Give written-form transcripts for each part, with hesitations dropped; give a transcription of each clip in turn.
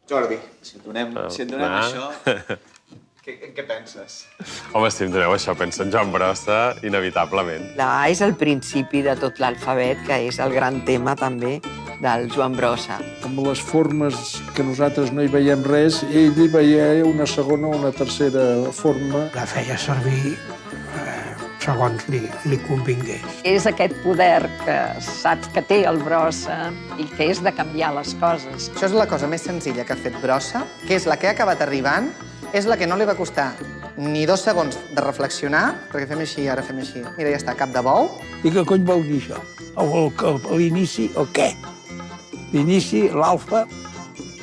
Jordi, si et donem això, en què penses? Home, si em doneu això, penso en Joan Brossa, inevitablement. La A és el principi de tot l'alfabet, que és el gran tema també del Joan Brossa. Amb les formes que nosaltres no hi veiem res, ell hi veia una segona o una tercera forma. La feia servir segons li convingués. És aquest poder que saps que té el Brossa i que és de canviar les coses. Això és la cosa més senzilla que ha fet Brossa, que és la que ha acabat arribant, és la que no li va costar ni 2 segons de reflexionar, perquè fem així, ara fem així. Mira, ja està, cap de bou. I què cony vol dir això? L'inici, o què? L'inici, l'alfa.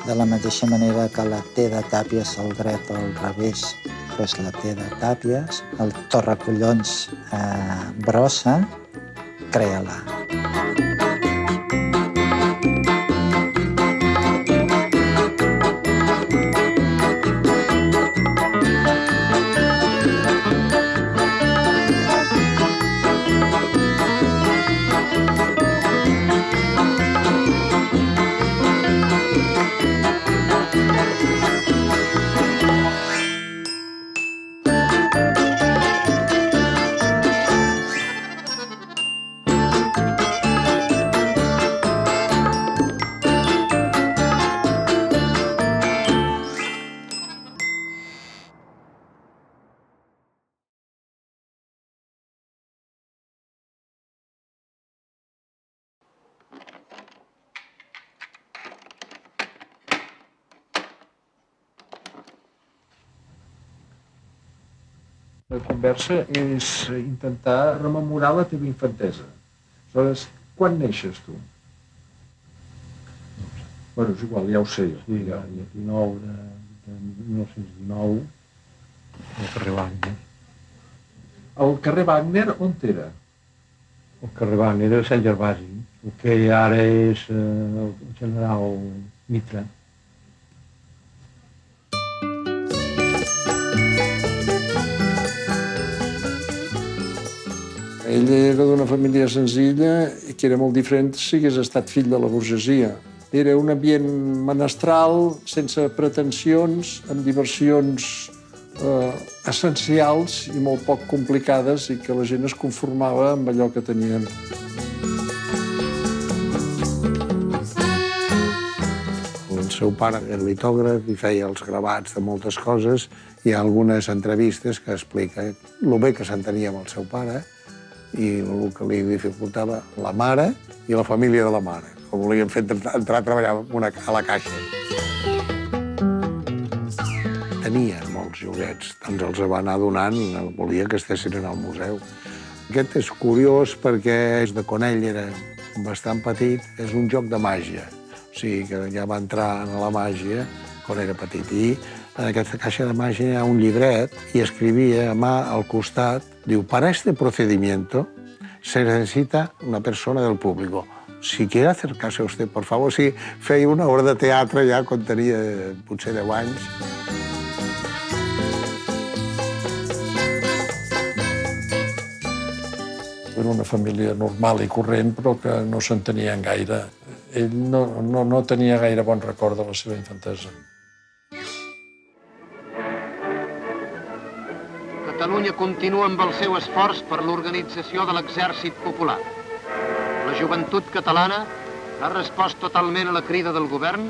De la mateixa manera que la T de Tàpies al dret o al revés, doncs la T de Tàpies, el Torracollons Brossa, crea la. La conversa és intentar rememorar la teva infantesa. Aleshores, quan neixes, tu? Bueno, és igual, ja ho sé jo. Sí, el 19 de 1919, al carrer Wagner. El carrer Wagner, on era? El carrer Wagner era Sant Gervasi, el que ara és el general Mitra. Ell era d'una família senzilla i que era molt diferent si hagués estat fill de la burgesia. Era un ambient menestral, sense pretensions, amb diversions essencials i molt poc complicades i que la gent es conformava amb allò que tenien. El seu pare era litògraf i feia els gravats de moltes coses. Hi ha algunes entrevistes que explica el bé que s'entenia amb el seu pare i el que li dificultava la mare i la família de la mare, que volien fer entrar a treballar a la caixa. Tenia molts joguets, doncs els va anar donant, volia que estessin en el museu. Aquest és curiós perquè és de quan ell era bastant petit, és un joc de màgia. O sigui, que ja va entrar en la màgia quan era petit. I en aquesta caixa de màgia hi ha un llibret i escrivia a mà al costat, diu, para este procedimiento se necesita una persona del público. Si quiere acercarse a usted, por favor. Sí, feia una obra de teatre ja quan tenia potser 10 anys. Era una família normal i corrent, però que no s'entenien gaire. Ell no tenia gaire bon record de la seva infantesa. Catalunya continua amb el seu esforç per l'organització de l'Exèrcit Popular. La joventut catalana ha respost totalment a la crida del govern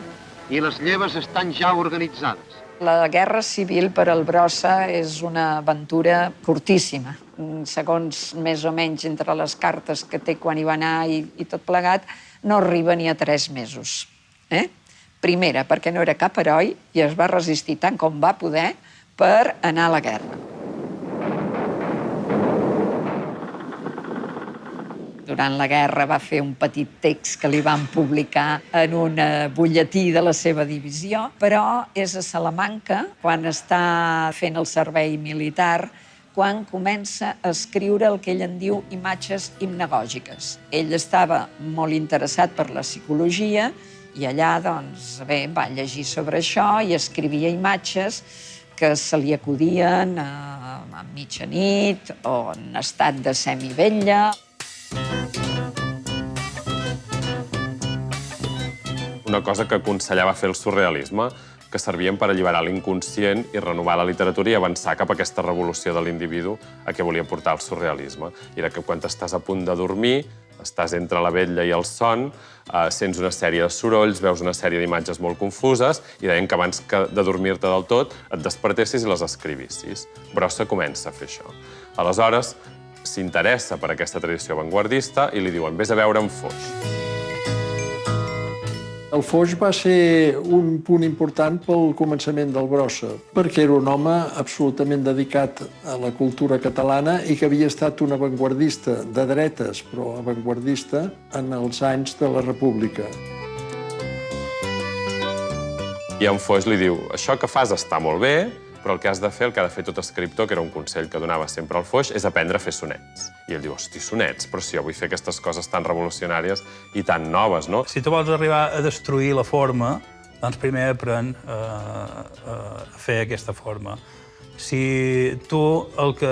i les lleves estan ja organitzades. La guerra civil per al Brossa és una aventura curtíssima. Segons més o menys entre les cartes que té quan hi va anar i tot plegat, no arriba ni a 3 mesos. Primera, perquè no era cap heroi i es va resistir tant com va poder per anar a la guerra. Durant la guerra va fer un petit text que li van publicar en un butlletí de la seva divisió, però és a Salamanca, quan està fent el servei militar, quan comença a escriure el que ell en diu imatges hipnagògiques. Ell estava molt interessat per la psicologia i allà, doncs, bé, va llegir sobre això i escrivia imatges que se li acudien a mitjanit o en estat de semivella. una cosa que aconsellava fer el surrealisme, que servien per alliberar l'inconscient i renovar la literatura i avançar cap a aquesta revolució de l'individu a què volia portar el surrealisme. I era que quan estàs a punt de dormir, estàs entre la vetlla i el son, sents una sèrie de sorolls, veus una sèrie d'imatges molt confuses i deien que abans de dormir-te del tot et despertessis i les escrivissis. Brossa comença a fer això. Aleshores, s'interessa per aquesta tradició avantguardista i li diuen vés a veure en Foix. El Foix va ser un punt important pel començament del Brossa, perquè era un home absolutament dedicat a la cultura catalana i que havia estat un avantguardista de dretes, però avantguardista en els anys de la República. I en Foix li diu, això que fas està molt bé, però el que has de fer, el que ha de fer tot escriptor, que era un consell que donava sempre al Foix, és aprendre a fer sonets. I ell diu, hosti, sonets? Però si jo vull fer aquestes coses tan revolucionàries i tan noves, no? Si tu vols arribar a destruir la forma, doncs primer aprèn a fer aquesta forma. Si tu el que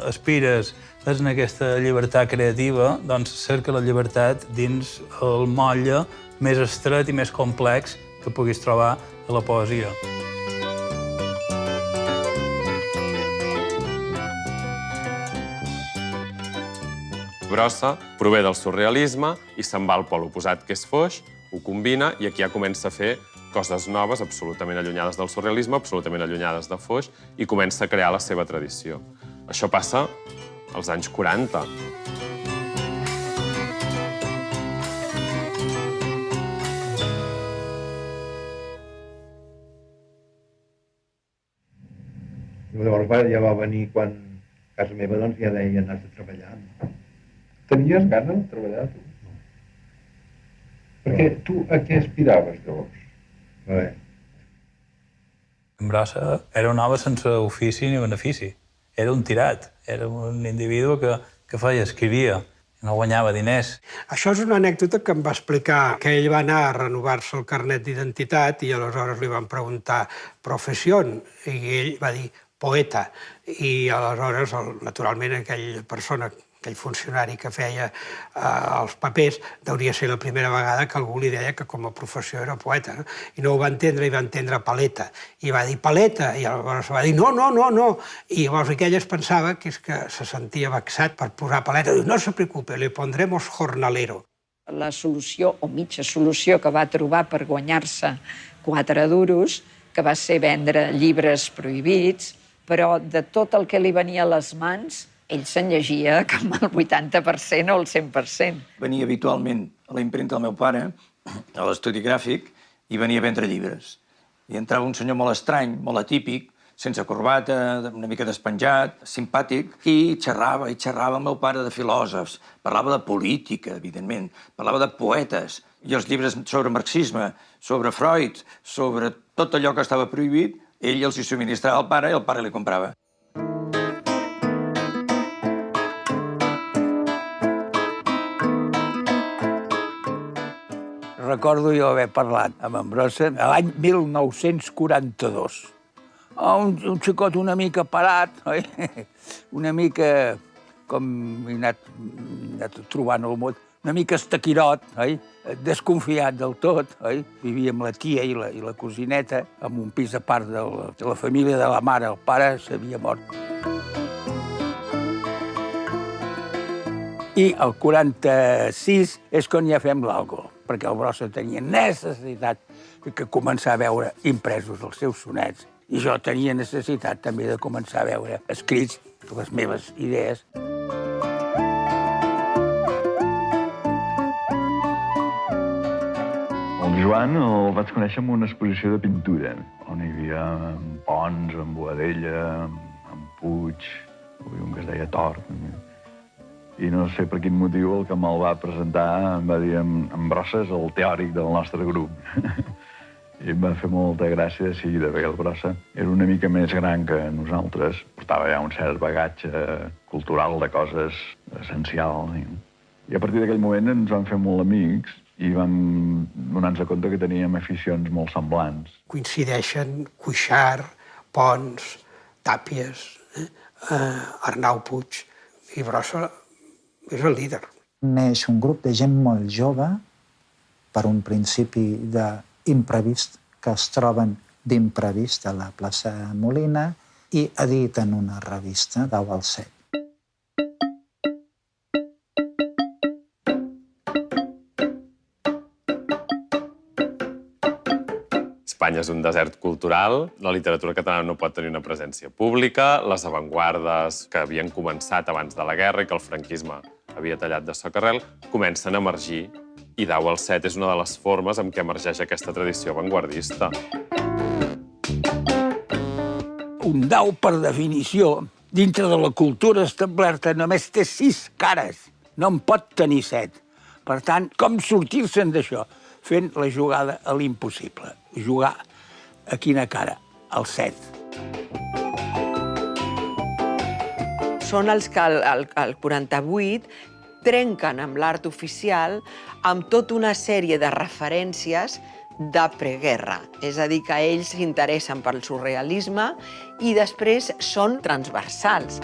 aspires és en aquesta llibertat creativa, doncs cerca la llibertat dins el motlle més estret i més complex que puguis trobar a la poesia. Brossa prové del surrealisme i se'n va al pol oposat, que és Foix, ho combina i aquí ja comença a fer coses noves, absolutament allunyades del surrealisme, absolutament allunyades de Foix, i comença a crear la seva tradició. Això passa als anys 40. Llavors ja va venir quan a casa meva doncs, ja deia anar a treballar. Tenies ganes de treballar, tu? No. Perquè tu a què aspiraves, llavors? A veure. En Brossa era un home sense ofici ni benefici. Era un tirat, era un individu que feia, escrivia, no guanyava diners. Això és una anècdota que em va explicar que ell va anar a renovar-se el carnet d'identitat i aleshores li van preguntar professió i ell va dir poeta. I aleshores, naturalment, aquella persona, aquell funcionari que feia els papers, deuria ser la primera vegada que algú li deia que com a professió era poeta. No? I no ho va entendre i va entendre paleta. I va dir paleta, i llavors va dir no. I llavors aquell es pensava que és que se sentia vexat per posar paleta. Diu, no se preocupe, le pondremos jornalero. La solució, o mitja solució, que va trobar per guanyar-se 4 duros, que va ser vendre llibres prohibits, però de tot el que li venia a les mans, ell se'n llegia com el 80% o el 100%. Venia habitualment a la impremta del meu pare, a l'estudi gràfic, i venia a vendre llibres. I entrava un senyor molt estrany, molt atípic, sense corbata, una mica despenjat, simpàtic, i xerrava amb el meu pare de filòsofs. Parlava de política, evidentment, parlava de poetes, i els llibres sobre marxisme, sobre Freud, sobre tot allò que estava prohibit, ell els hi subministrava al pare i el pare li comprava. Recordo jo haver parlat amb en Brossa l'any 1942. Un xicot una mica parat, oi? Una mica, com he anat trobant el mot, una mica estaquirot, oi? Desconfiat del tot, oi? Vivia amb la tia i la cosineta, en un pis a part de la família de la mare. El pare s'havia mort. I el 46 és quan ja fem l'algo, perquè el Brossa tenia necessitat de començar a veure impresos els seus sonets i jo tenia necessitat també de començar a veure escrits les meves idees. El Joan el vaig conèixer en una exposició de pintura, on hi havia en Pons, en Boadella, en Puig, un que es deia Tort. I no sé per quin motiu el que me'l va presentar em va dir en Brossa és el teòric del nostre grup. I em va fer molta gràcia de seguida, perquè el Brossa era una mica més gran que nosaltres, portava ja un cert bagatge cultural de coses essencials. I a partir d'aquell moment ens vam fer molt amics i vam donar-nos compte que teníem aficions molt semblants. Coincideixen Cuixart, Pons, Tàpies, Arnau Puig i Brossa és el líder. Neix un grup de gent molt jove per un principi d'imprevist, que es troben d'imprevist a la plaça Molina, i editen una revista, Dau al Set. Espanya és un desert cultural, la literatura catalana no pot tenir una presència pública, les avantguardes que havien començat abans de la guerra i que el franquisme havia tallat de socarrel, comencen a emergir i Dau al Set és una de les formes en què emergeix aquesta tradició avantguardista. Un dau, per definició, dintre de la cultura establerta, només té 6 cares. No en pot tenir 7. Per tant, com sortir-se'n d'això? Fent la jugada a l'impossible. Jugar a quina cara? Al 7. Són els que al 48 trenquen amb l'art oficial amb tota una sèrie de referències de preguerra. És a dir, que ells s'interessen pel surrealisme i després són transversals.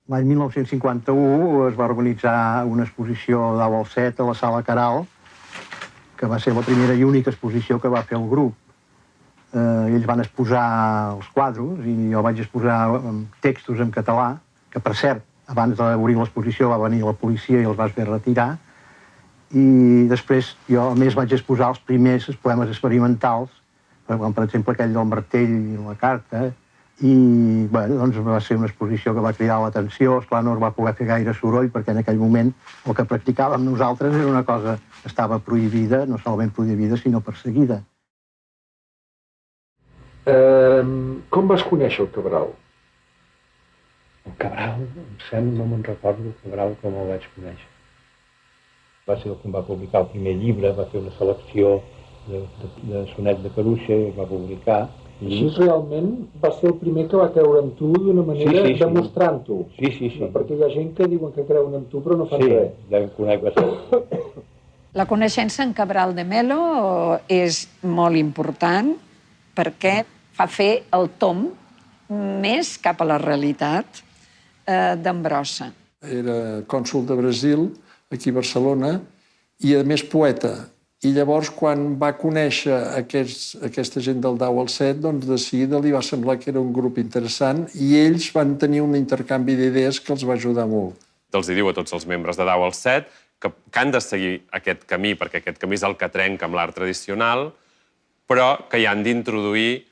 L'any 1951 es va organitzar una exposició Dau al Set a la Sala Caral, que va ser la primera i única exposició que va fer el grup. Ells van exposar els quadros i jo vaig exposar textos en català, que, per cert, abans d'obrir l'exposició va venir la policia i els va fer retirar. I després jo, a més, vaig exposar els primers poemes experimentals, com per exemple aquell del martell i la carta, i doncs va ser una exposició que va cridar l'atenció. Esclar, no es va poder fer gaire soroll perquè en aquell moment el que practicàvem nosaltres era una cosa que estava prohibida, no solament prohibida, sinó perseguida. Com vas conèixer el Cabral? El Cabral, em sembla, no me'n recordo el Cabral com el vaig conèixer. Va ser el que em va publicar el primer llibre, va fer una selecció de sonet de Caruixa i el va publicar. Així realment va ser el primer que va creure en tu d'una manera demostrant-ho. Sí. Perquè hi ha gent que diuen que creuen en tu però no fan res. Sí, ja em conec bastant. La coneixença en Cabral de Melo és molt important perquè fa fer el tomb més cap a la realitat d'en Brossa. Era cònsol de Brasil, aquí a Barcelona, i a més poeta. I llavors, quan va conèixer aquesta gent del Dau al Set, doncs de seguida li va semblar que era un grup interessant i ells van tenir un intercanvi d'idees que els va ajudar molt. Els diu a tots els membres de Dau al Set que han de seguir aquest camí, perquè aquest camí és el que trenca amb l'art tradicional, però que hi han d'introduir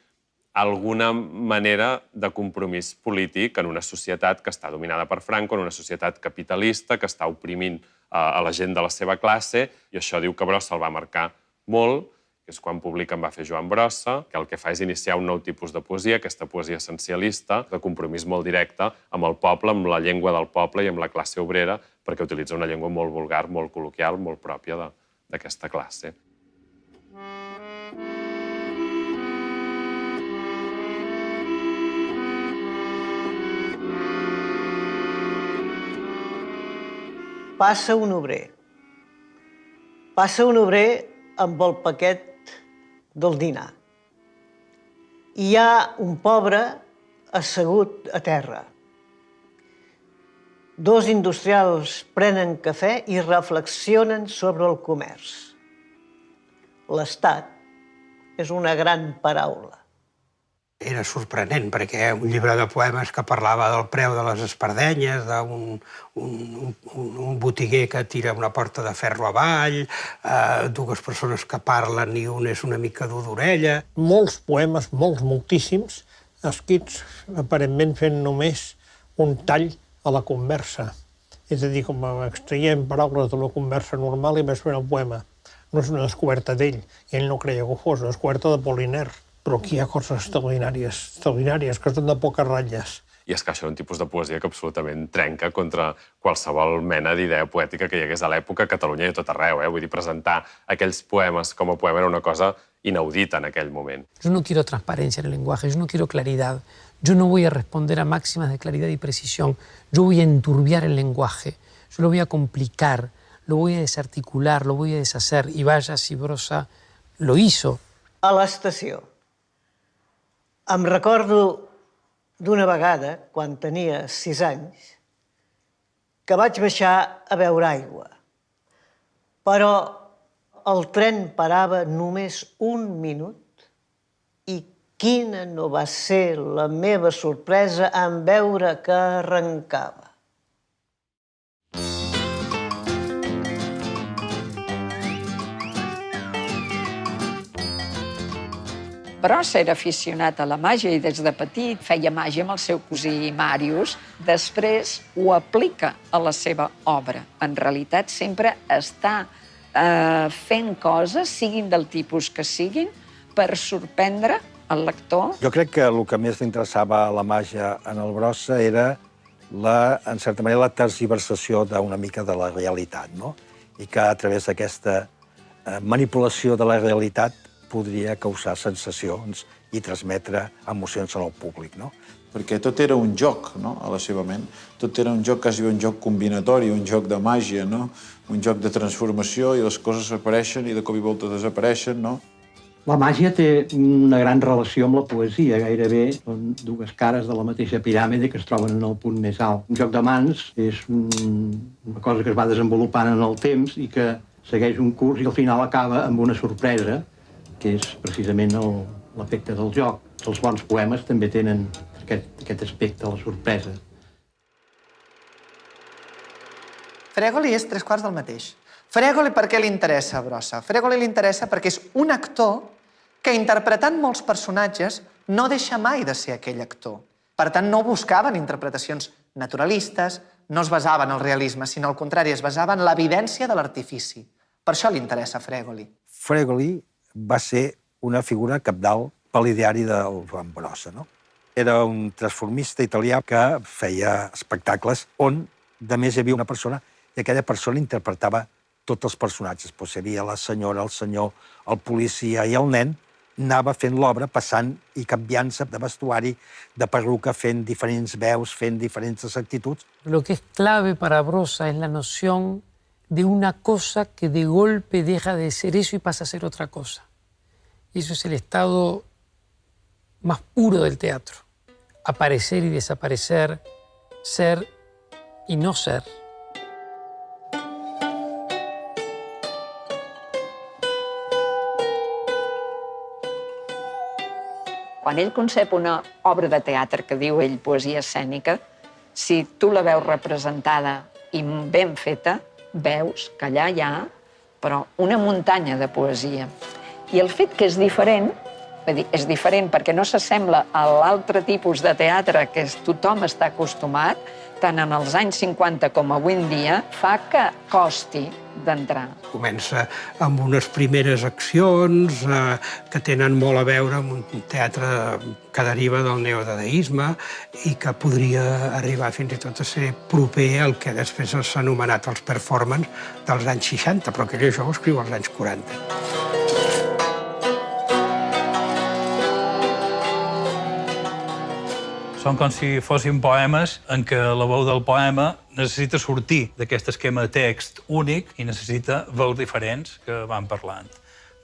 alguna manera de compromís polític en una societat que està dominada per Franco, en una societat capitalista que està oprimint a la gent de la seva classe, i això diu que Brossa el va marcar molt, que és quan publica En va fer Joan Brossa, que el que fa és iniciar un nou tipus de poesia, aquesta poesia essencialista, de compromís molt directe amb el poble, amb la llengua del poble i amb la classe obrera, perquè utilitza una llengua molt vulgar, molt col·loquial, molt pròpia d'aquesta classe. Passa un obrer. Passa un obrer amb el paquet del dinar. I hi ha un pobre assegut a terra. Dos industrials prenen cafè i reflexionen sobre el comerç. L'Estat és una gran paraula. Era sorprenent, perquè un llibre de poemes que parlava del preu de les espardenyes, d'un botiguer que tira una porta de ferro avall, dues persones que parlen i un és una mica dur d'orella. Molts poemes, moltíssims, escrits aparentment fent només un tall a la conversa. És a dir, com extraiem paraules de la conversa normal i més fent el poema. No és una descoberta d'ell, i ell no creia que ho fos, una descoberta de Poliner. Però aquí hi ha coses extraordinàries, que són de poques ratlles. I és que això és un tipus de poesia que absolutament trenca contra qualsevol mena d'idea poètica que hi hagués a l'època a Catalunya i a tot arreu. Vull dir, presentar aquells poemes com a poema era una cosa inaudita en aquell moment. Yo no quiero transparencia en el lenguaje, yo no quiero claridad. Yo no voy a responder a máximas de claridad y precisión. Yo voy a enturbiar el lenguaje, yo lo voy a complicar, lo voy a desarticular, lo voy a deshacer. Y vaya si Brossa lo hizo. A l'estació. Em recordo d'una vegada, quan tenia 6 anys, que vaig baixar a beure aigua. Però el tren parava només un minut i quina no va ser la meva sorpresa en veure que arrencava. Brossa era aficionat a la màgia i des de petit feia màgia amb el seu cosí Màrius. Després ho aplica a la seva obra. En realitat sempre està fent coses, siguin del tipus que siguin, per sorprendre el lector. Jo crec que el que més li interessava a la màgia en el Brossa era, en certa manera, la tergiversació d'una mica de la realitat, no? I que a través d'aquesta manipulació de la realitat podria causar sensacions i transmetre emocions al públic, no? Perquè tot era un joc, no?, a la seva ment. Tot era un joc, quasi un joc combinatori, un joc de màgia, no?, un joc de transformació, i les coses apareixen i de cop i volta desapareixen, no? La màgia té una gran relació amb la poesia, gairebé són dues cares de la mateixa piràmide que es troben en el punt més alt. Un joc de mans és una cosa que es va desenvolupant en el temps i que segueix un curs i al final acaba amb una sorpresa, que és precisament l'efecte del joc. Els bons poemes també tenen aquest aspecte, la sorpresa. Fregoli és 3/4 del mateix. Fregoli per què li interessa Brossa? Fregoli li interessa perquè és un actor que, interpretant molts personatges, no deixa mai de ser aquell actor. Per tant, no buscaven interpretacions naturalistes, no es basava en el realisme, sinó al contrari, es basava en l'evidència de l'artifici. Per això li interessa Fregoli. Fregoli va ser una figura cabdal per l'ideari del Joan Brossa, no? Era un transformista italià que feia espectacles on, de més, hi havia una persona i aquella persona interpretava tots els personatges. Hi havia la senyora, el senyor, el policia i el nen, anava fent l'obra, passant i canviant-se de vestuari, de perruca, fent diferents veus, fent diferents actituds. Lo que es clave para Brossa es la noción de una cosa que de golpe deja de ser eso y pasa a ser otra cosa. Y eso es el estado más puro del teatro. Aparecer y desaparecer, ser y no ser. Quan ell concep una obra de teatre que diu ell poesia escènica, si tu la veus representada i ben feta, veus que allà hi ha, però una muntanya de poesia. I el fet que és diferent perquè no s'assembla a l'altre tipus de teatre que tothom està acostumat, tant en els anys 50 com avui en dia, fa que costi d'entrar. Comença amb unes primeres accions que tenen molt a veure amb un teatre que deriva del neodadaisme i que podria arribar fins i tot a ser proper al que després s'ha anomenat els performance dels anys 60, però que això ho escriu als anys 40. Són com si fossin poemes en què la veu del poema necessita sortir d'aquest esquema de text únic i necessita veus diferents que van parlant.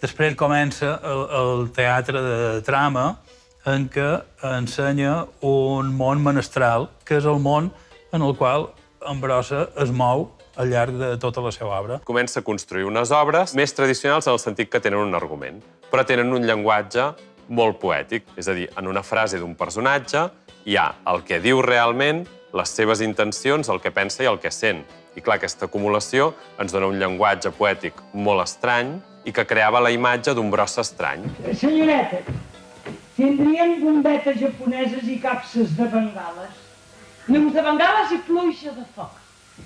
Després comença el teatre de trama en què ensenya un món menestral, que és el món en el qual en Brossa es mou al llarg de tota la seva obra. Comença a construir unes obres més tradicionals en el sentit que tenen un argument, però tenen un llenguatge molt poètic. És a dir, en una frase d'un personatge hi ha el que diu realment, les seves intencions, el que pensa i el que sent. I clar, aquesta acumulació ens dona un llenguatge poètic molt estrany i que creava la imatge d'un Brossa estrany. Senyoreta, tindrien bombetes japoneses i capses de bengales. Llums de bengales i fluixa de foc.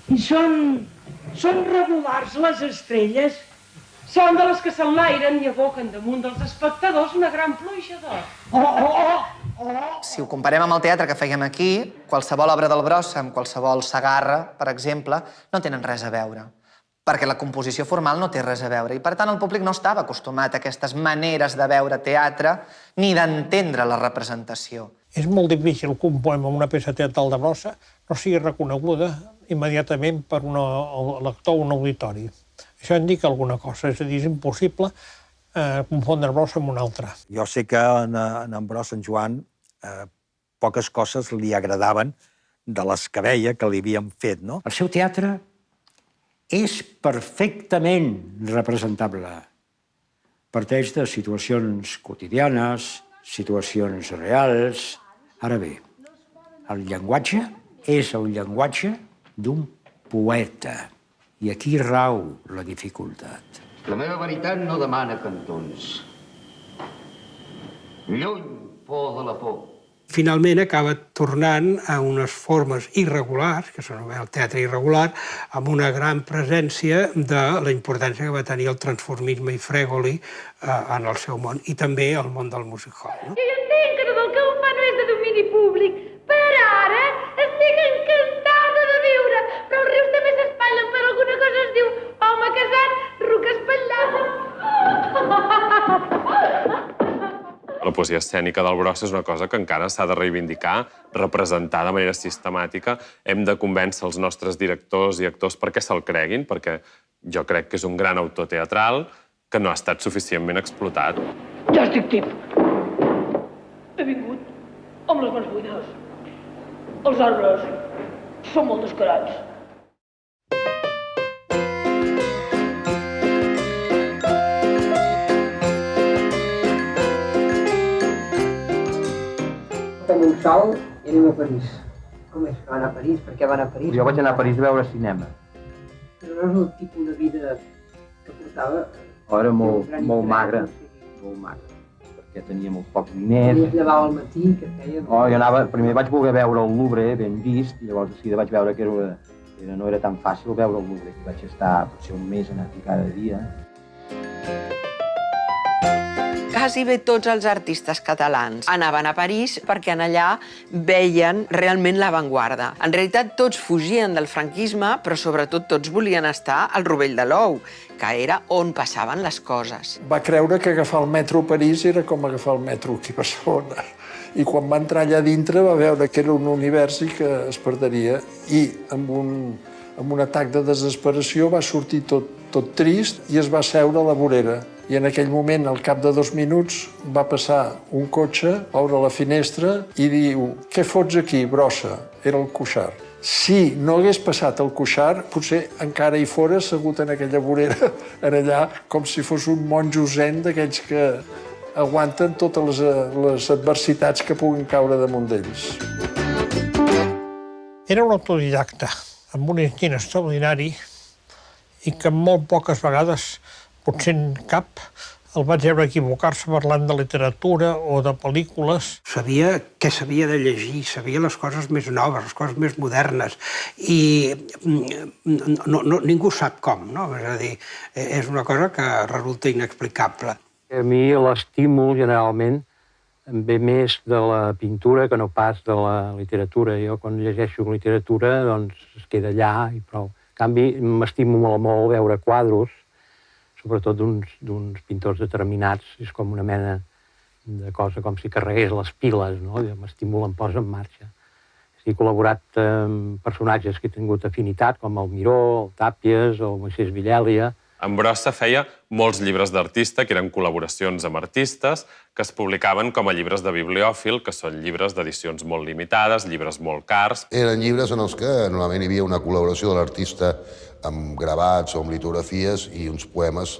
I són regulars les estrelles. Són de les que s'enlairen i aboquen damunt dels espectadors una gran fluixa d'or. Si ho comparem amb el teatre que fèiem aquí, qualsevol obra del Brossa amb qualsevol Sagarra, per exemple, no tenen res a veure, perquè la composició formal no té res a veure i, per tant, el públic no estava acostumat a aquestes maneres de veure teatre ni d'entendre la representació. És molt difícil que un poema o una peça teatral de Brossa no sigui reconeguda immediatament per un lector o un auditori. Això indica alguna cosa, és a dir, és impossible confondre Brossa amb un altre. Jo sé que en Brossa, en Joan, poques coses li agradaven de les que veia que li havien fet, no? El seu teatre és perfectament representable. Parteix de situacions quotidianes, situacions reals. Ara bé, el llenguatge és el llenguatge d'un poeta. I aquí rau la dificultat. La meva veritat no demana cantons. Lluny por de la por. Finalment acaba tornant a unes formes irregulars, que s'anomena el teatre irregular, amb una gran presència de la importància que va tenir el transformisme i Fregoli en el seu món, i també el món del music hall. No? Jo entenc que tot el que un fa no és de domini públic. Per ara estic encantada de viure, però els rius també s'espatllen per alguna cosa es diu home casat, ruca espatllada. La poesia escènica del Brossa és una cosa que encara s'ha de reivindicar, representar de manera sistemàtica. Hem de convèncer els nostres directors i actors perquè se'l creguin, perquè jo crec que és un gran autor teatral que no ha estat suficientment explotat. Ja estic tip. He vingut amb les mans buides. Els arbres són molt descarats. Fem un salt i anem a París. Com és que van a París? Per què van a París? Jo vaig anar a París a veure cinema. Però no és el tipus de vida que portava. Era molt magre, perquè tenia molts pocs diners. I es llevava al matí, que feia... Jo anava, primer vaig voler veure el Louvre, ben vist, i llavors de seguida vaig veure que no era tan fàcil veure el Louvre, que vaig estar potser un mes anar-hi cada dia. Quasi bé tots els artistes catalans anaven a París perquè en allà veien realment l'avantguarda. En realitat tots fugien del franquisme, però sobretot tots volien estar al Rovell de l'Ou, que era on passaven les coses. Va creure que agafar el metro a París era com agafar el metro aquí a Barcelona. I quan va entrar allà dintre va veure que era un univers i que es perdria. I amb un atac de desesperació va sortir tot trist i es va seure a la vorera. I en aquell moment, al cap de 2 minuts, va passar un cotxe, obre la finestra i diu: «Què fots aquí, brossa?» Era el Cuixart. Si no hagués passat el Cuixart, potser encara hi fora assegut en aquella vorera, en allà, com si fos un monjo zen d'aquells que aguanten totes les adversitats que puguin caure damunt d'ells. Era un autodidacta, amb un instint extraordinari i que molt poques vegades, potser en cap, el vaig veure equivocar-se parlant de literatura o de pel·lícules. Sabia què s'havia de llegir, sabia les coses més noves, les coses més modernes, i ningú sap com, no? És a dir, és una cosa que resulta inexplicable. A mi l'estímul, generalment, em ve més de la pintura que no pas de la literatura. Jo, quan llegeixo literatura, doncs es queda allà i prou. En canvi, m'estimo molt veure quadros, sobretot d'uns pintors determinats. És com una mena de cosa, com si carregués les piles, no? M'estimula, em posa en marxa. He col·laborat amb personatges que he tingut afinitat, com el Miró, el Tàpies o el Moisès Vilèlia. En Brossa feia molts llibres d'artista, que eren col·laboracions amb artistes, que es publicaven com a llibres de bibliòfil, que són llibres d'edicions molt limitades, llibres molt cars. Eren llibres en els que normalment hi havia una col·laboració de l'artista amb gravats o amb litografies i uns poemes,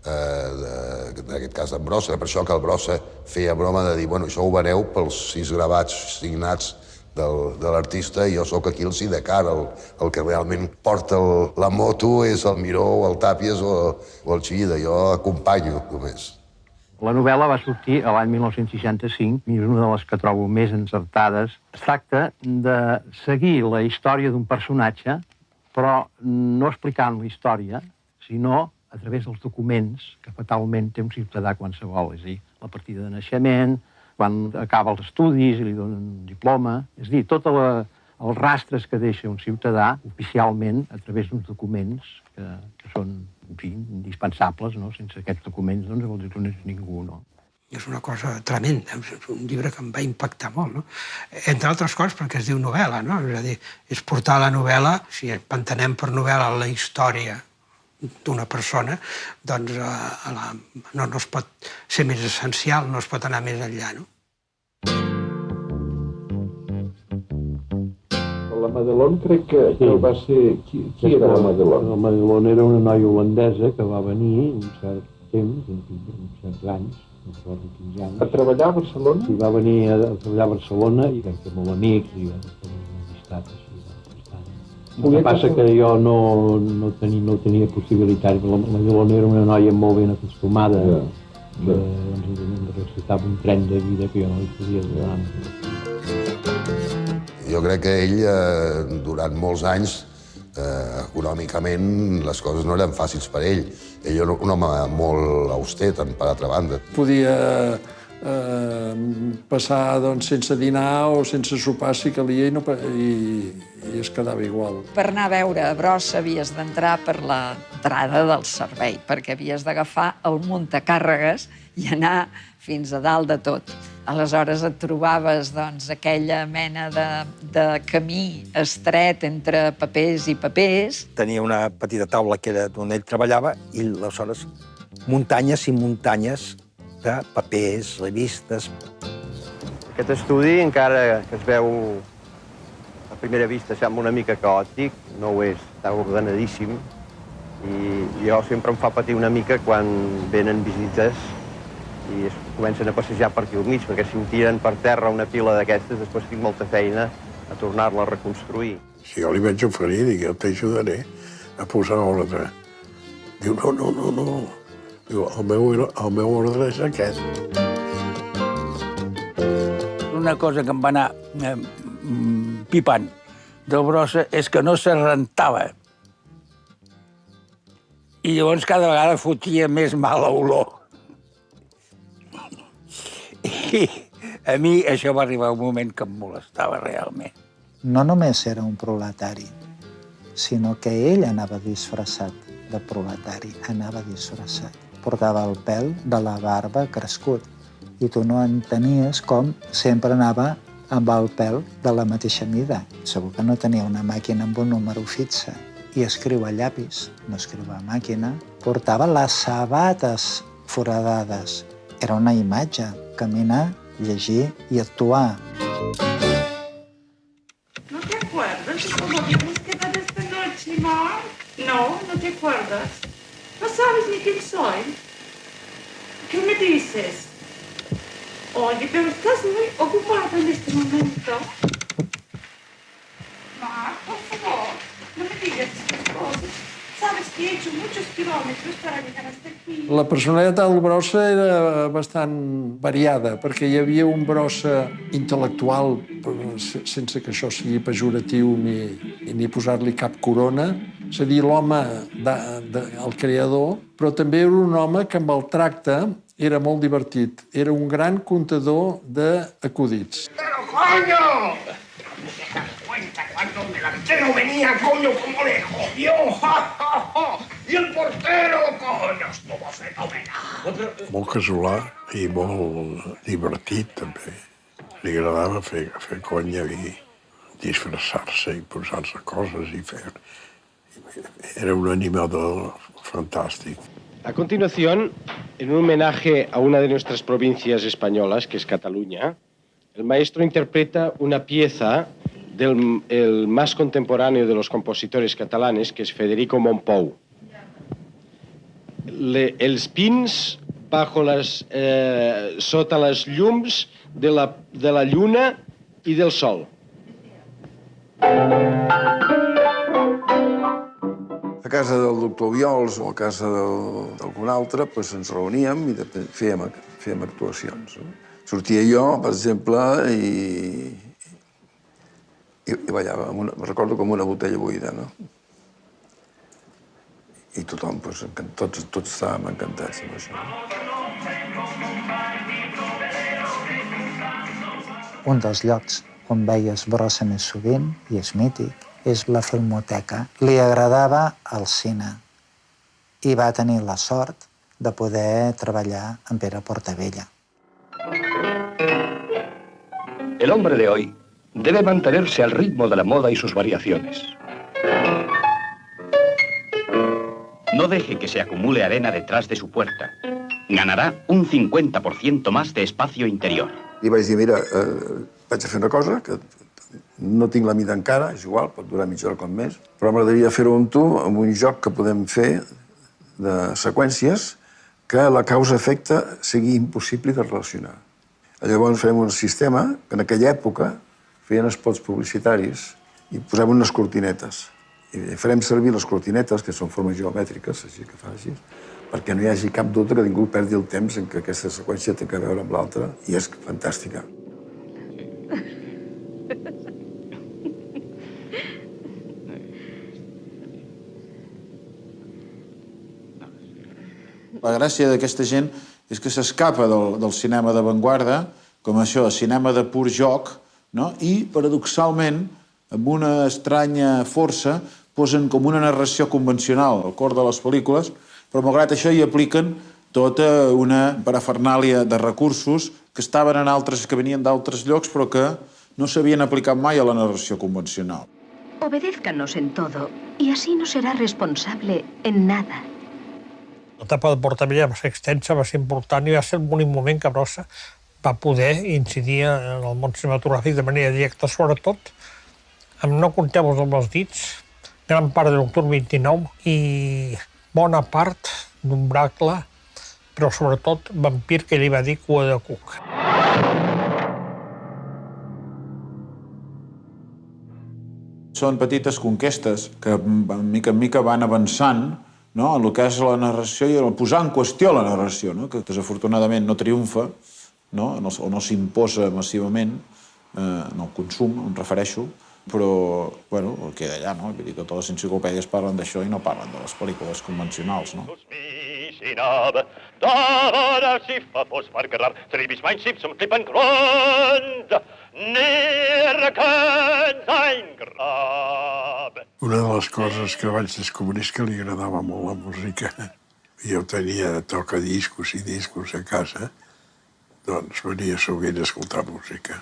en aquest cas d'en Brossa. Per això que el Brossa feia broma de dir, bueno, això ho veneu pels 6 gravats signats de l'artista i jo sóc aquí el sidecar, el que realment porta la moto és el Miró o el Tàpies o el Chillida, jo acompanyo només. La novel·la va sortir l'any 1965 i és una de les que trobo més encertades. Es tracta de seguir la història d'un personatge, però no explicant la història, sinó a través dels documents que fatalment té un ciutadà qualsevol, és a dir, la partida de naixement, quan acaba els estudis i li donen un diploma. És a dir, tots els rastres que deixa un ciutadà oficialment a través d'uns documents que són, en fi, indispensables, no? Sense aquests documents, doncs, vol dir que no és ningú, no? És una cosa tremenda, és un llibre que em va impactar molt, no? Entre altres coses perquè es diu novel·la, no? És a dir, és portar la novel·la, si entenem per novel·la la història d'una persona, doncs no es pot ser més essencial, no es pot anar més enllà, no? la Madelon crec que va ser... Qui era la Madelon? La Madelon era una noia holandesa que va venir un cert temps, uns certs anys, no recordo quins anys. A treballar a Barcelona? Sí, va venir a treballar a Barcelona i vam fer molt amics i vam fer una amistat així bastant. El que passa que jo no tenia possibilitats. La Madelon era una noia molt ben acostumada. Necessitava un tren de vida que jo no li podia donar. Jo crec que ell, durant molts anys, econòmicament, les coses no eren fàcils per ell. Ell era un home molt auster, tant per altra banda. Podia passar sense dinar o sense sopar si calia i es quedava igual. Per anar a veure a Brossa havies d'entrar per l'entrada del servei, perquè havies d'agafar el muntacàrregues i anar fins a dalt de tot. Aleshores et trobaves aquella mena de camí estret entre papers i papers. Tenia una petita taula que era on ell treballava i aleshores muntanyes i muntanyes de papers, revistes. Aquest estudi, encara que es veu a primera vista, sembla una mica caòtic, no ho és, està ordenadíssim. I jo sempre em fa patir una mica quan venen visites i es comencen a passejar per aquí al mig, perquè si em tiren per terra una pila d'aquestes, després tinc molta feina a tornar-la a reconstruir. Si jo li vaig oferir, dic, jo t'ajudaré a posar ordre. Diu, no. Diu, el meu ordre és aquest. Una cosa que em va anar pipant del Brossa és que no se rentava. I llavors cada vegada fotia més mala olor. I a mi això va arribar un moment que em molestava realment. No només era un proletari, sinó que ell anava disfressat de proletari, anava disfressat. Portava el pèl de la barba crescut i tu no entenies com sempre anava amb el pèl de la mateixa mida. Segur que no tenia una màquina amb un número fixe. I escriu a llapis, no escriu a màquina. Portava les sabates foradades. Era una imatge, caminar, llegir i actuar. ¿No te acuerdas de cómo habíamos quedado esta noche, Mark? No te acuerdas. No sabes ni quién soy. ¿Qué me dices? Oye, pero estás muy ocupado en este momento. Mark, por favor, no me digas estas cosas. Sabes que he hecho muchos kilómetros para llegar hasta aquí. La personalitat del Brossa era bastant variada, perquè hi havia un Brossa intel·lectual, sense que això sigui pejoratiu ni posar-li cap corona, és a dir, l'home, el creador, però també era un home que amb el tracte era molt divertit. Era un gran contador d'acudits. ¡Pero coño! ¿No te das cuenta cuando el delantero venía, coño, como le jodió? Y el portero, coño, estuvo fenomenal. Molt casolà i molt divertit, també. Li agradava fer conya i disfressar-se i posar-se coses i fer... Era un animador fantástico. A continuación, en un homenaje a una de nuestras provincias españolas, que es Cataluña, el maestro interpreta una pieza del más contemporáneo de los compositores catalanes, que es Federico Mompou. Els pins sota les llums de la lluna i del sol. A casa del doctor Viols o a casa d'algun altre ens reuníem i fèiem actuacions. Sortia jo, per exemple, i ballava, recordo com una botella buida, no? I tothom, tots estàvem encantats amb això. Un dels llocs on veies Brossa més sovint, i és mític, és la Filmoteca. Li agradava el cine i va tenir la sort de poder treballar amb Pere Portabella. El hombre de hoy debe mantenerse al ritmo de la moda y sus variaciones. No deje que se acumule arena detrás de su puerta. Ganará un 50% más de espacio interior. I vaig dir, mira, vaig a fer una cosa que No tinc la mida encara, és igual, pot durar mitja hora com més, però m'agradaria fer-ho amb tu, amb un joc que podem fer de seqüències que la causa-efecte sigui impossible de relacionar. Llavors farem un sistema que en aquella època feien spots publicitaris i posem unes cortinetes. I farem servir les cortinetes, que són formes geomètriques, així que fa així, perquè no hi hagi cap dubte que ningú perdi el temps en que aquesta seqüència té a veure amb l'altra, i és fantàstica. La gràcia d'aquesta gent és que s'escapa del cinema d'avantguarda, com això, cinema de pur joc, i, paradoxalment, amb una estranya força, posen com una narració convencional al cor de les pel·lícules, però malgrat això hi apliquen tota una parafernàlia de recursos que estaven en altres, que venien d'altres llocs, però que no s'havien aplicat mai a la narració convencional. Obedézcanos en todo, y así no será responsable en nada. L'etapa de Portabella va ser extensa, va ser important i va ser el bonic moment que Brossa va poder incidir en el món cinematogràfic de manera directa, sobretot amb No compteu-vos amb els dits, gran part de l'Octubre 29 i bona part d'Umbracle, però sobretot Vampir, que li va dir Cua de cuc. Són petites conquestes que, mica en mica, van avançant en el que és la narració i el posar en qüestió la narració, que desafortunadament no triomfa o no s'imposa massivament en el consum, em refereixo, però queda allà, no? Vull dir, totes les enciclopèdies parlen d'això i no parlen de les pel·lícules convencionals, no? Una de les coses que vaig descobrir és que li agradava molt la música. Jo tenia tocadiscos i discos a casa, doncs venia sovint a escoltar música.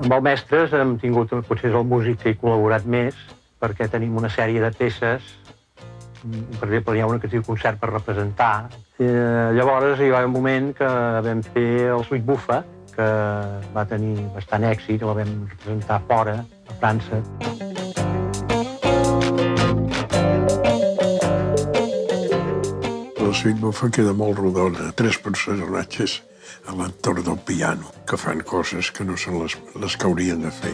Amb el Mestres hem tingut, potser és el músic que he col·laborat més, perquè tenim una sèrie de peces. Per exemple, hi ha una que es diu Concert per representar. Llavors hi va haver un moment que vam fer el Suite Buffa, que va tenir bastant èxit, la vam representar fora, a França. La Suite Buffa queda molt rodona. 3 personatges a l'entorn del piano, que fan coses que no són les que haurien de fer.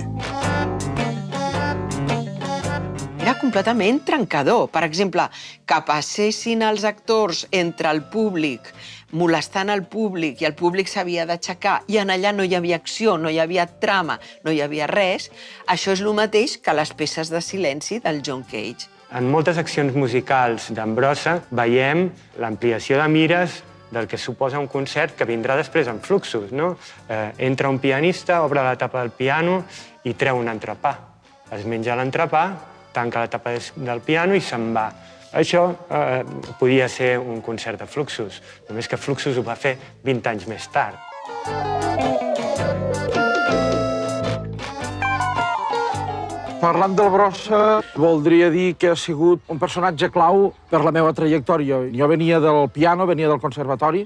Era completament trencador. Per exemple, que passessin els actors entre el públic, molestant el públic, i el públic s'havia d'aixecar, i en allà no hi havia acció, no hi havia trama, no hi havia res, això és el mateix que les peces de silenci del John Cage. En moltes accions musicals d'en Brossa veiem l'ampliació de mires del que suposa un concert que vindrà després en fluxos, no? Entra un pianista, obre la tapa del piano i treu un entrepà. Es menja l'entrepà, tanca la tapa del piano i se'n va. Això podia ser un concert de Fluxus, només que Fluxus ho va fer 20 anys més tard. Parlant del Brossa, voldria dir que ha sigut un personatge clau per la meva trajectòria. Jo venia del piano, venia del conservatori,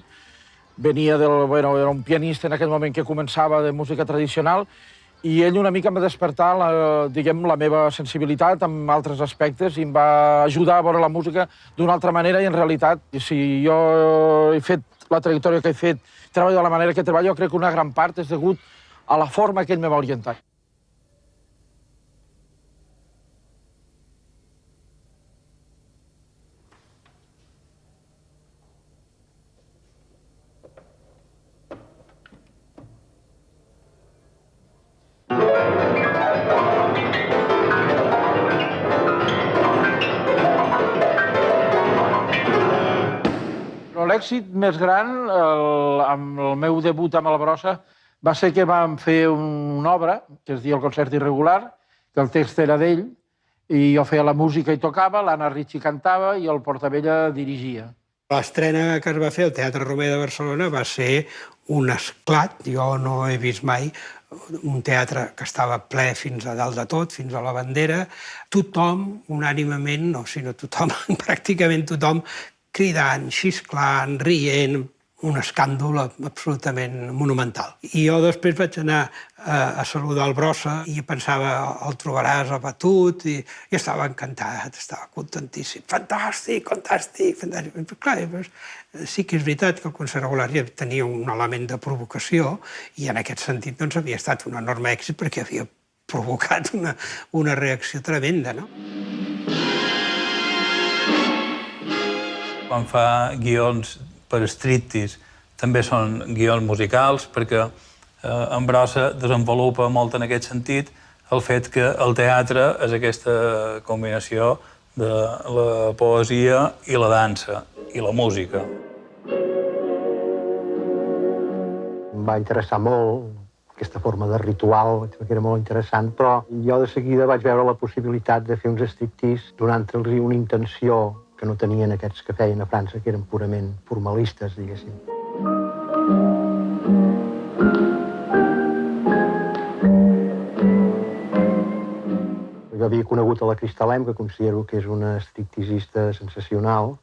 era un pianista en aquell moment que començava de música tradicional, i ell una mica em va despertar la meva sensibilitat en altres aspectes i em va ajudar a veure la música d'una altra manera i en realitat, si jo he fet la trajectòria que he fet, treballo de la manera que treballo, jo crec que una gran part és degut a la forma que ell me va orientar. L'èxit més gran, amb el meu debut amb el Brossa, va ser que vam fer una obra que es diu El concert irregular, que el text era d'ell, i jo feia la música i tocava, l'Anna Ricci cantava i el Portabella dirigia. L'estrena que es va fer al Teatre Romea de Barcelona va ser un esclat. Jo no he vist mai un teatre que estava ple fins a dalt de tot, fins a la bandera. Tothom, unànimement, no, sinó tothom, pràcticament tothom, cridant, xisclant, rient, un escàndol absolutament monumental. I jo després vaig anar a saludar el Brossa i pensava, el trobaràs abatut, i estava encantat, estava contentíssim. Fantàstic, fantàstic, fantàstic. Clar, sí que és veritat que el Concert Regular ja tenia un element de provocació i en aquest sentit doncs, havia estat un enorme èxit perquè havia provocat una reacció tremenda, no? Quan fa guions per striptease també són guions musicals, perquè en Brossa desenvolupa molt en aquest sentit el fet que el teatre és aquesta combinació de la poesia i la dansa, i la música. Em va interessar molt aquesta forma de ritual, que era molt interessant, però jo de seguida vaig veure la possibilitat de fer uns striptease donant-los una intenció que no tenien aquests que feien a França, que eren purament formalistes, diguéssim. Jo havia conegut a la Cristalem, que considero que és una stripteasista sensacional,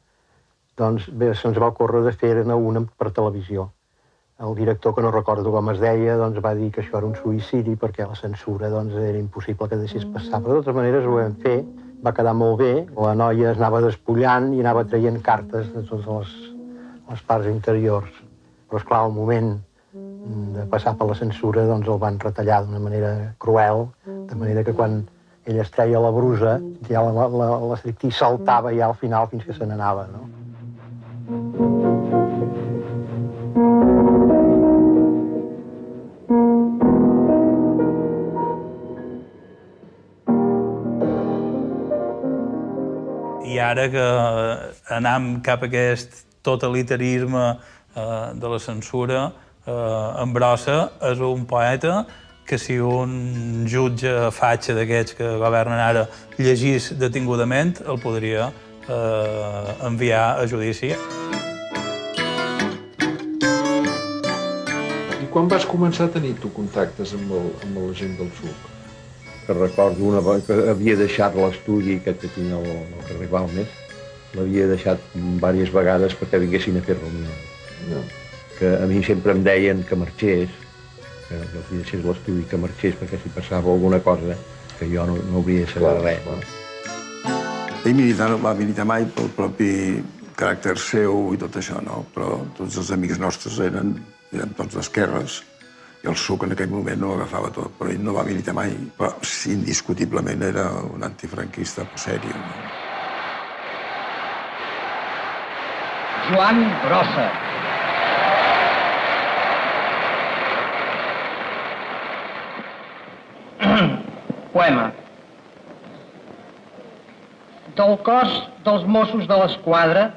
doncs bé, se'ns va ocórrer de fer-ne una per televisió. El director, que no recordo com es deia, doncs va dir que això era un suïcidi perquè la censura doncs, era impossible que deixés passar. Però de totes maneres ho vam fer, va quedar molt bé, la noia es anava despullant i anava traient cartes de totes les parts interiors. Però, esclar, al moment de passar per la censura doncs el van retallar d'una manera cruel, de manera que quan ell es treia la brusa, ja l'estrictí saltava ja al final fins que se n'anava, no? I ara que anam cap a aquest totalitarisme de la censura, en Brossa és un poeta que si un jutge fatxa d'aquests que governen ara llegís detingudament, el podria enviar a judici. I quan vas començar a tenir tu contactes amb la gent del Suc? Que recordo una vegada que havia deixat l'estudi aquest que tinc al carrer Balmes, l'havia deixat diverses vegades perquè vinguessin a fer reunions. No. Que a mi sempre em deien que marxés, que jo deixés l'estudi, que marxés, perquè si passava alguna cosa que jo no hauria de saber res. No? Ell no va militar mai pel propi caràcter seu i tot això, no? Però tots els amics nostres eren tots d'esquerres. I el Suc en aquell moment no ho agafava tot, però ell no va militar mai. Però indiscutiblement era un antifranquista sèrio. Joan Brossa. Poema. Del cos dels Mossos de l'Esquadra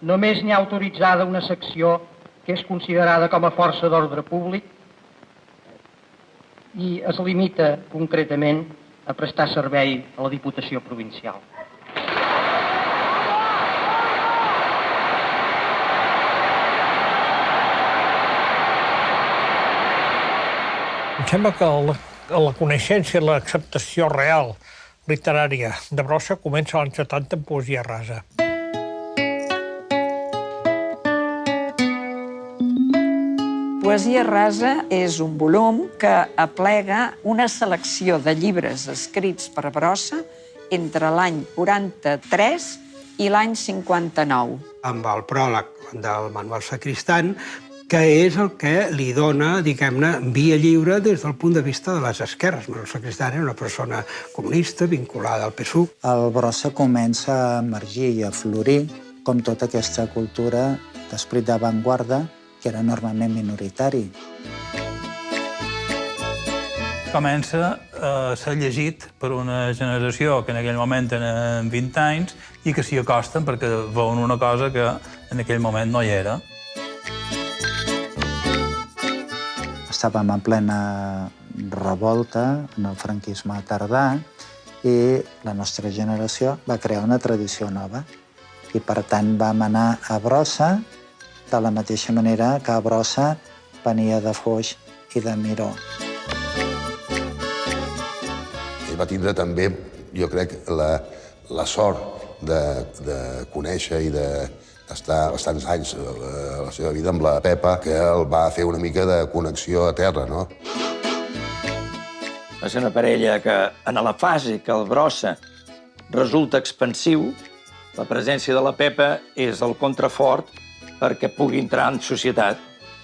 només n'hi ha autoritzada una secció que és considerada com a força d'ordre públic i es limita concretament a prestar servei a la Diputació Provincial. Em sembla que la coneixença i l'acceptació real literària de Brossa comença als anys 70 en poesia rasa. Poesia rasa és un volum que aplega una selecció de llibres escrits per Brossa entre l'any 43 i l'any 59. Amb el pròleg del Manuel Sacristán, que és el que li dona, diguem-ne, via lliure des del punt de vista de les esquerres. Manuel Sacristán era una persona comunista vinculada al PSUV. El Brossa comença a emergir i a florir com tota aquesta cultura d'esperit d'avantguarda que era enormement minoritari. Comença a ser llegit per una generació que en aquell moment tenen 20 anys i que s'hi acosten perquè veuen una cosa que en aquell moment no hi era. Estàvem en plena revolta en el franquisme tardà i la nostra generació va crear una tradició nova. I per tant vam anar a Brossa de la mateixa manera que a Brossa venia de Foix i de Miró. Ell va tindre també, jo crec, la sort de conèixer i de estar bastants anys a la seva vida amb la Pepa, que el va fer una mica de connexió a terra, no? Va ser una parella que, en la fase que el Brossa resulta expansiu, la presència de la Pepa és el contrafort perquè pugui entrar en societat,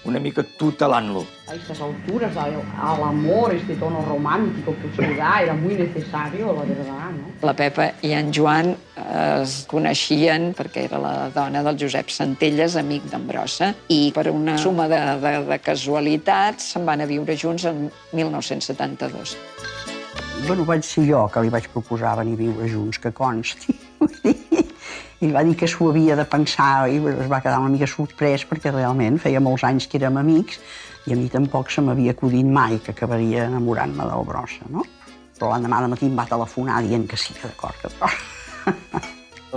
una mica tutelant-lo. A estas alturas, al amor, este tono romántico que usted da, era muy necesario, la verdad, ¿no? La Pepa i en Joan es coneixien perquè era la dona del Josep Centelles, amic d'en Brossa, i per una suma de casualitats se'n van a viure junts en 1972. Bueno, vaig ser jo que li vaig proposar venir a viure junts, que consti. I va dir que s'ho havia de pensar i es va quedar una mica sorprès perquè realment feia molts anys que érem amics i a mi tampoc se m'havia acudit mai que acabaria enamorant-me del Brossa, no? Però l'endemà de matí em va telefonar dient que sí, que d'acord, que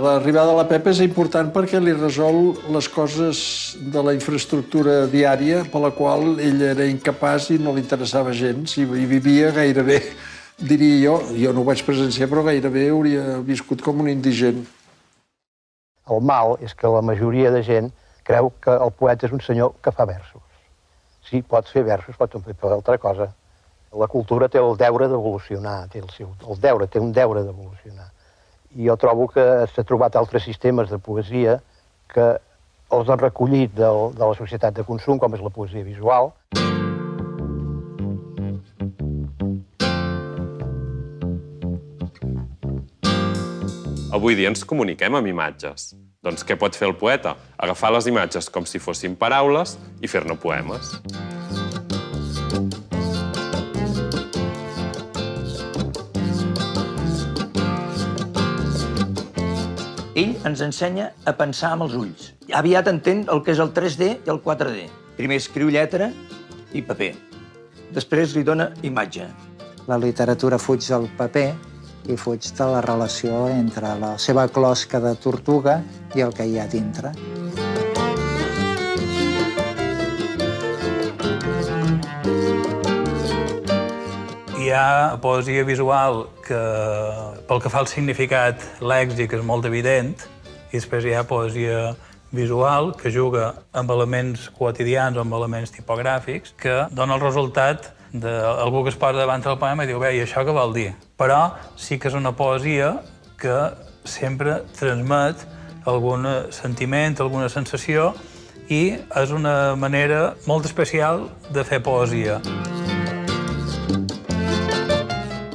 L'arribada de la Pepa és important perquè li resol les coses de la infraestructura diària per la qual ell era incapaç i no li interessava gens i vivia gairebé, diria jo no ho vaig presenciar, però gairebé hauria viscut com un indigent. El mal és que la majoria de gent creu que el poeta és un senyor que fa versos. Sí, pots fer versos, però també fer altra cosa. La cultura té el deure d'evolucionar, té un deure d'evolucionar. I jo trobo que s'ha trobat altres sistemes de poesia que els han recollit de la societat de consum, com és la poesia visual. Avui dia ens comuniquem amb imatges. Doncs què pot fer el poeta? Agafar les imatges com si fossin paraules i fer-ne poemes. Ell ens ensenya a pensar amb els ulls. Aviat entén el que és el 3D i el 4D. Primer escriu lletra i paper. Després li dona imatge. La literatura fuig del paper i fuig de la relació entre la seva closca de tortuga i el que hi ha dintre. Hi ha poesia visual que, pel que fa al significat lèxic, és molt evident, i després hi ha poesia visual que juga amb elements quotidians o amb elements tipogràfics que dona el resultat d'algú que es posa davant del poema i diu, bé, i això què vol dir? Però sí que és una poesia que sempre transmet algun sentiment, alguna sensació, i és una manera molt especial de fer poesia.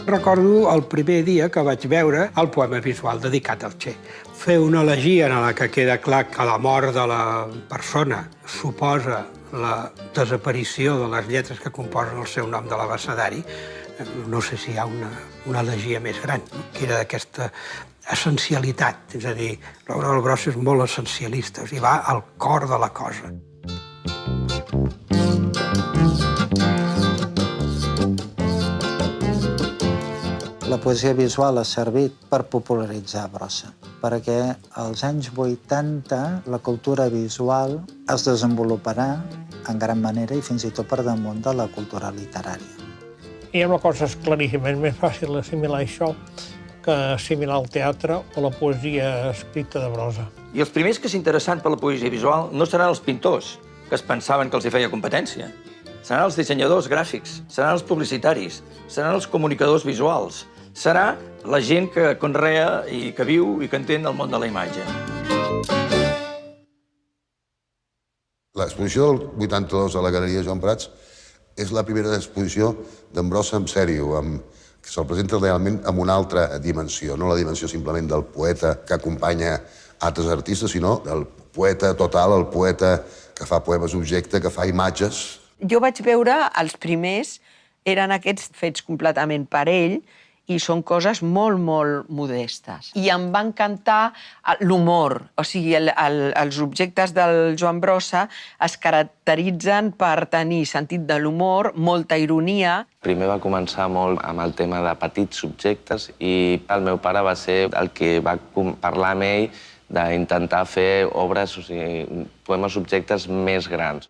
Recordo el primer dia que vaig veure el poema visual dedicat al Che. Fer una elegia en la que queda clar que la mort de la persona suposa la desaparició de les lletres que composen el seu nom de l'abecedari, no sé si hi ha una elegia més gran, que era d'aquesta essencialitat. És a dir, l'obra del Brossa és molt essencialista, o sigui, va al cor de la cosa. La poesia visual ha servit per popularitzar Brossa, perquè als anys 80 la cultura visual es desenvoluparà en gran manera i fins i tot per damunt de la cultura literària. Hi ha una cosa claríssima, és més fàcil assimilar això que assimilar el teatre o la poesia escrita de Brossa. I els primers que s'interessaran per la poesia visual no seran els pintors, que es pensaven que els hi feia competència. Seran els dissenyadors gràfics, seran els publicitaris, seran els comunicadors visuals, serà la gent que conrea i que viu i que entén el món de la imatge. L'exposició del 82 a la Galeria Joan Prats és la primera exposició d'en Brossa en sèrio, que se'l presenta realment amb una altra dimensió, no la dimensió simplement del poeta que acompanya altres artistes, sinó del poeta total, el poeta que fa poemes objecte, que fa imatges. Jo vaig veure els primers, eren aquests fets completament per ell, i són coses molt, molt modestes. I em va encantar l'humor. O sigui, els objectes del Joan Brossa es caracteritzen per tenir sentit de l'humor, molta ironia. Primer va començar molt amb el tema de petits subjectes i el meu pare va ser el que va parlar amb ell d'intentar fer obres, o sigui, poemes subjectes més grans.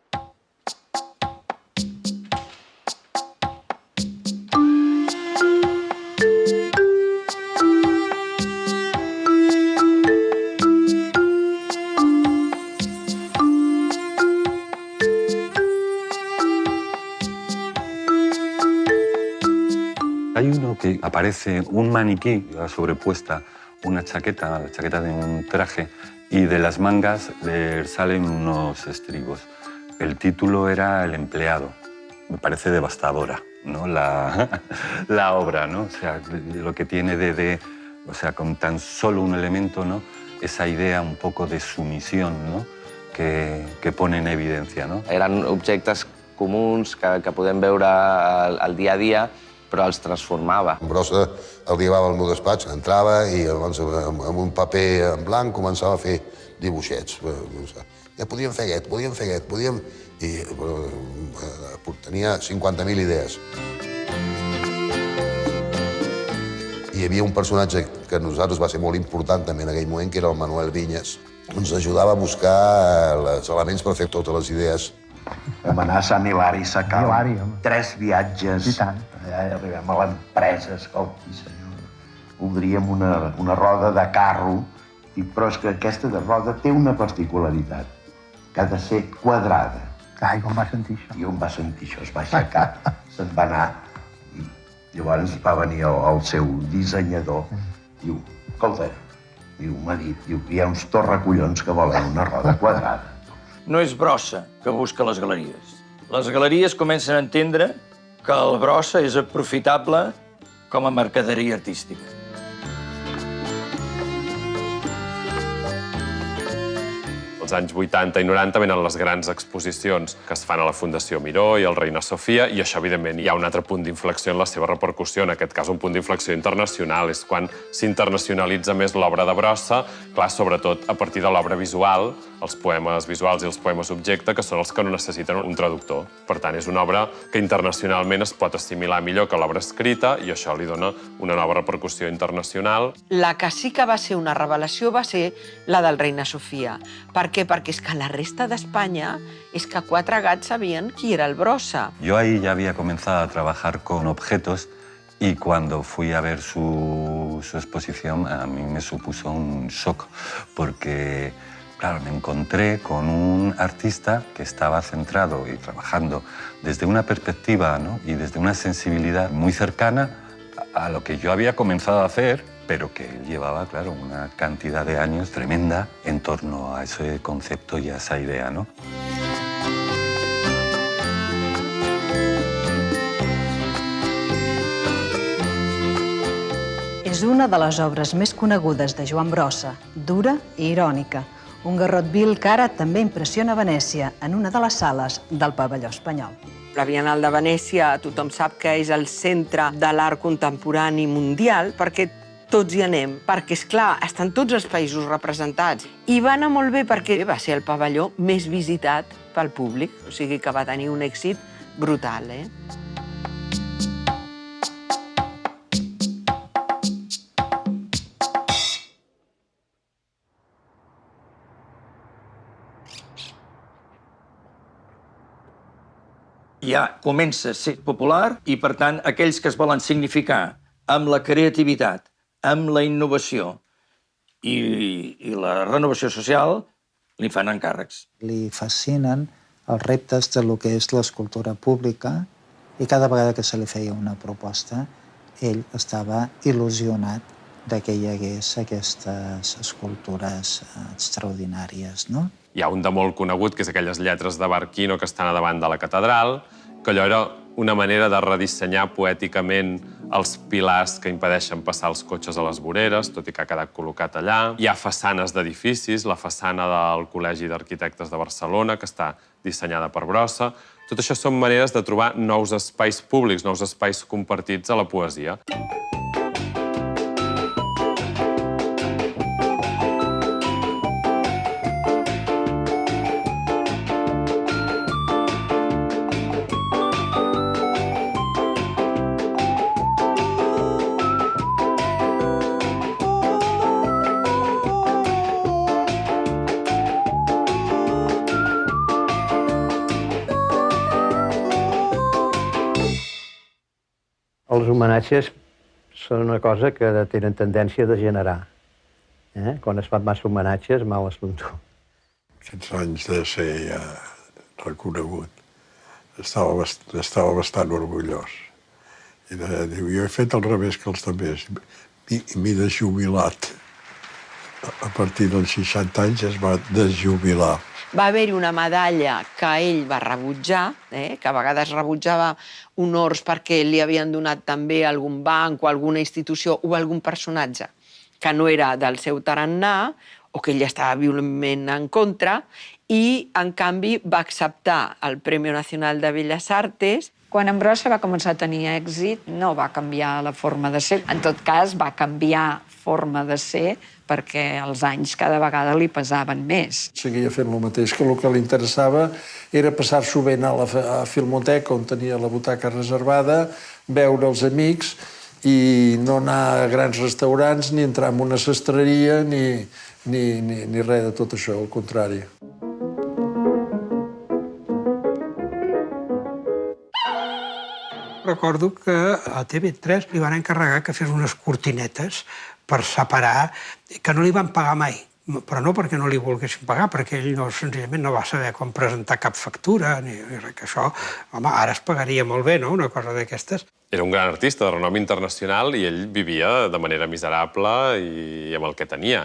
aparece un maniquí sobrepuesta, una chaqueta, la chaqueta de un traje, y de las mangas le salen unos estribos. El título era El empleado. Me parece devastadora, ¿no? La obra, ¿no? O sea, lo que tiene o sea, con tan solo un elemento, ¿no? Esa idea un poco de sumisión, ¿no? que pone en evidència, no? Eren objectes comuns que podem veure al dia a dia, però els transformava. En Brossa el llevava al meu despatx, entrava i llavors amb un paper en blanc començava a fer dibuixets. Ja podíem fer aquest, podíem... I tenia 50.000 idees. Hi havia un personatge que a nosaltres va ser molt important també en aquell moment, que era el Manuel Vinyes. Ens ajudava a buscar els elements per fer totes les idees. Vam anar a Sant Hilari Sacalm, 3 viatges. I tant. Arribem a l'empresa, escolti, senyor. Voldríem una roda de carro, però és que aquesta de roda té una particularitat, que ha de ser quadrada. Ai, com va sentir això? I on va sentir això? Es va aixecar, se'n va anar. I llavors va venir el seu dissenyador. Diu, escolta, m'ha dit, hi ha uns torracollons que volen una roda quadrada. No és Brossa que busca les galeries. Les galeries comencen a entendre que el Brossa és aprofitable com a mercaderia artística. Als anys 80 i 90 venen les grans exposicions que es fan a la Fundació Miró i al Reina Sofia, i això, evidentment, hi ha un altre punt d'inflexió en la seva repercussió, en aquest cas un punt d'inflexió internacional, és quan s'internacionalitza més l'obra de Brossa, clar, sobretot a partir de l'obra visual, els poemes visuals i els poemes objecte, que són els que no necessiten un traductor. Per tant, és una obra que internacionalment es pot assimilar millor que l'obra escrita, i això li dona una nova repercussió internacional. La que sí que va ser una revelació va ser la del Reina Sofia. Per què? Perquè és que la resta d'Espanya és que 4 gats sabien qui era el Brossa. Yo ahí ya había comenzado a trabajar con objetos y cuando fui a ver su exposición a mí me supuso un shock porque, claro, me encontré con un artista que estaba centrado y trabajando desde una perspectiva, ¿no? Y desde una sensibilidad muy cercana a lo que yo había comenzado a hacer, pero que él llevaba, claro, una cantidad de años tremenda en torno a ese concepto y a esa idea, ¿no? És una de les obres més conegudes de Joan Brossa, dura i irònica. Un garrot vil que ara també impressiona Venècia en una de les sales del pavelló espanyol. La Bienal de Venècia, tothom sap que és el centre de l'art contemporani mundial, perquè tots hi anem, perquè, esclar, estan tots els països representats. I va anar molt bé perquè va ser el pavelló més visitat pel públic, o sigui que va tenir un èxit brutal, Ja comença a ser popular i, per tant, aquells que es volen significar amb la creativitat, amb la innovació i la renovació social, li fan encàrrecs. Li fascinen els reptes de lo que és l'escultura pública i cada vegada que se li feia una proposta, ell estava il·lusionat de que hi hagués aquestes escultures extraordinàries, no? Hi ha un de molt conegut, que és aquelles lletres de Barquino que estan a davant de la catedral, que allò era una manera de redissenyar poèticament els pilars que impedeixen passar els cotxes a les voreres, tot i que ha quedat col·locat allà. Hi ha façanes d'edificis, la façana del Col·legi d'Arquitectes de Barcelona, que està dissenyada per Brossa. Tot això són maneres de trobar nous espais públics, nous espais compartits a la poesia. Els homenatges són una cosa que tenen tendència a degenerar. Quan es fan massa homenatges, mal assumpte. Aquests anys de ser ja reconegut, estava bastant orgullós. Diu, jo he fet al revés que els altres. I m'he desjubilat. A partir dels 60 anys es va desjubilar. Va haver-hi una medalla que ell va rebutjar, que a vegades rebutjava honors perquè li havien donat també a algun banc o alguna institució o algun personatge que no era del seu tarannà o que ell estava violentment en contra, i, en canvi, va acceptar el Premi Nacional de Belles Artes. Quan en Brossa va començar a tenir èxit, no va canviar la forma de ser. En tot cas, va canviar forma de ser perquè els anys cada vegada li pesaven més. Seguia fent el mateix, que el que li interessava era passar-s'ho bé, anar a la Filmoteca, on tenia la butaca reservada, veure els amics i no anar a grans restaurants, ni entrar en una sastreria, ni res de tot això, al contrari. Recordo que a TV3 li van encarregar que fes unes cortinetes per separar, que no li van pagar mai, però no perquè no li volguessin pagar, perquè ell senzillament no va saber com presentar cap factura, ni res, que això, home, ara es pagaria molt bé, no?, una cosa d'aquestes. Era un gran artista de renom internacional i ell vivia de manera miserable i amb el que tenia,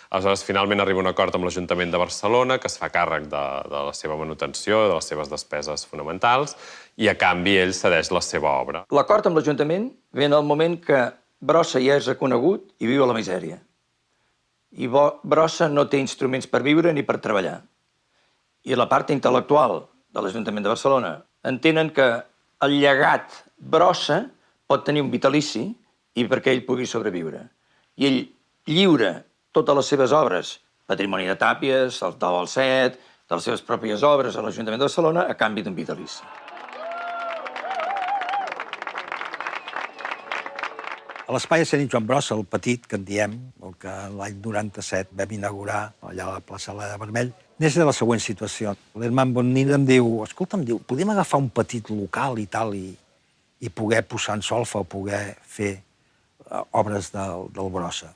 Aleshores, finalment arriba un acord amb l'Ajuntament de Barcelona que es fa càrrec de la seva manutenció, de les seves despeses fonamentals, i a canvi ell cedeix la seva obra. L'acord amb l'Ajuntament ve en el moment que Brossa ja és reconegut i viu a la misèria. I Brossa no té instruments per viure ni per treballar. I la part intel·lectual de l'Ajuntament de Barcelona entenen que el llegat Brossa pot tenir un vitalici i perquè ell pugui sobreviure. I ell lliura totes les seves obres, patrimoni de Tàpies, el del Balset, de les seves pròpies obres a l'Ajuntament de Barcelona, a canvi d'un vitalici. A l'Espai Escènic Joan Brossa, el petit, que en diem, el que l'any 97 vam inaugurar allà a la plaça de Vermell, neix de la següent situació. L'Herman Bonnil em diu, escolta'm, diu, podem agafar un petit local i tal i poder posar en solfa o poder fer obres del Brossa.